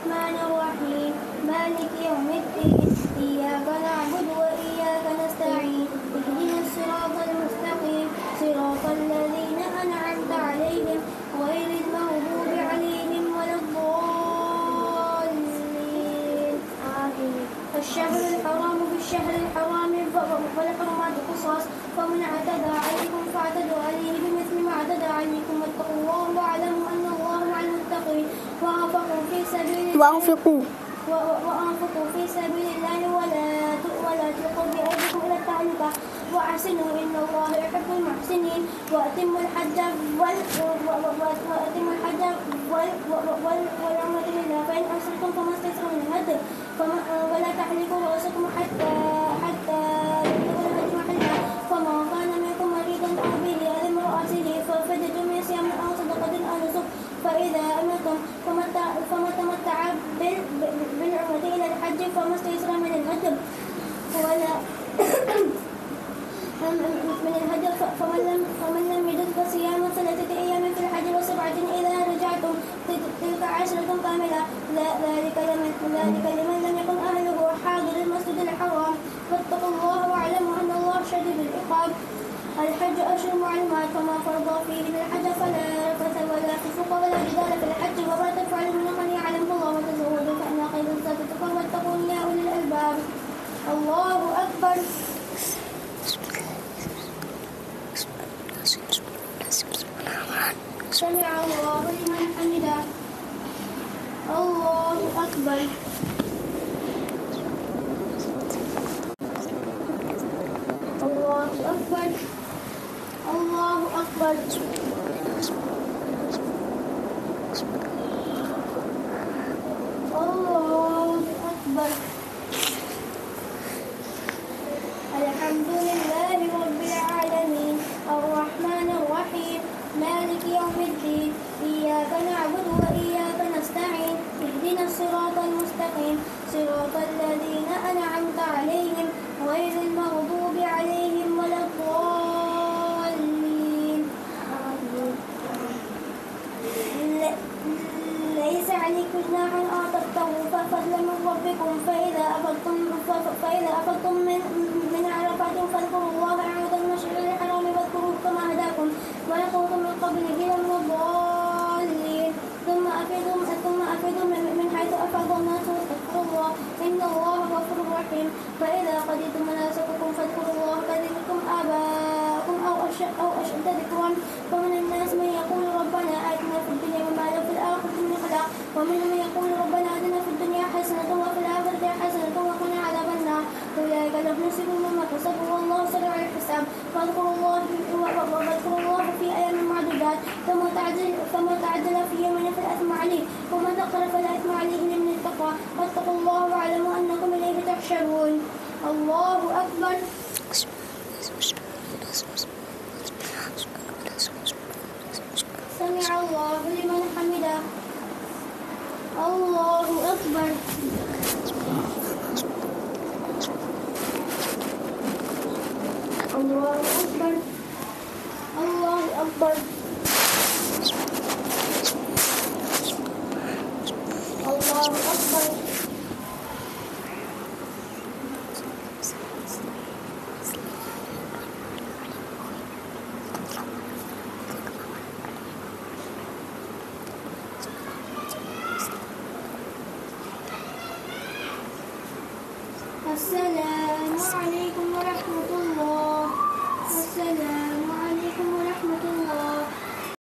الرحمن الرحيم مالك يوم الدين إياك نعبد وإياك نستعين اهدنا الصراط المستقيم صراط الذين أنعمت عليهم غير المغضوب عليهم ولا الضالين آمين. الشهر الحرام بالشهر الحرام والحرمات قصاص فمن اعتدى عليكم فاعتدوا عليه بمثل ما اعتدى عليكم واتقوا الله واعلموا أن الله مع المتقين وأنفقوا في سبيل الله ولا تلقوا بأيديكم إلى التهلكة وأحسنوا إن الله يحب المحسنين وأتموا الحج والعمرة لله فإن أحسنتم فما استيسر من الهدي ولا تحلقوا رؤوسكم حتى يبلغ الهدي محله فمن كان منكم مريضا أو به أذى من رأسه ففدية من صيام أو صدقة أو نسك فإذا أمنتم فمن تمتع بالعمرة إلى الحج فما استيسر من الهدي فمن لم يجد فصيام 3 أيام في الحج و7 إذا رجعتم تلك 10 كاملة ذلك لمن لم يكن أهله حاضر المسجد الحرام واتقوا الله واعلموا أن الله شديد العقاب. الحج أشهر معلومات فما فرض فيه الحج فلا رفث ولا فسوق ولا جدال في الحج وما تفعلوا من خير يعلمه الله وتزودوا فإن خير الزاد التقوى واتقون يا أولي الألباب. الله أكبر. سمع الله لمن حمده. الله أكبر. الله أكبر. الله أكبر. الله أكبر. الحمد لله رب العالمين الرحمن الرحيم مالك يوم الدين إياك نعبد وإياك نستعين اهدنا الصراط المستقيم صراط الذين أنعمت عليهم غير المغضوب عليهم ولا الضالين ليس عليكم جناح أن تبتغوا فضلا من ربكم فإذا أفضتم من عرفات فاذكروا الله عند المشعر الحرام واذكروه كما هداكم وإن كنتم من قبله لمن الضالين ثم أفيدوا من حيث أفاض الناس واستغفروا الله إن الله غفور رحيم. فإذا قضيتم مناسككم فاذكروا الله كذكركم آباءكم أو أشد ذكرا ومن الناس من يقول ربنا آتنا في الدنيا وما له في الآخرة من خلاق ومنهم من يقول ربنا آتنا في الدنيا حسنة وفي الآخرة حسنة وقنا عذاب النار أولئك لهم نصيب مما كسبوا والله سريع الحساب. فاذكروا الله في أيام معدودات فما تعجل في يومين فلا إثم عليه ومن تأخر فلا إثم عليه من التقوى واتقوا الله واعلموا أنكم إليه تحشرون. الله أكبر. سمع الله لمن حمده. الله أكبر. الله أكبر. الله أكبر. الله أكبر. السلام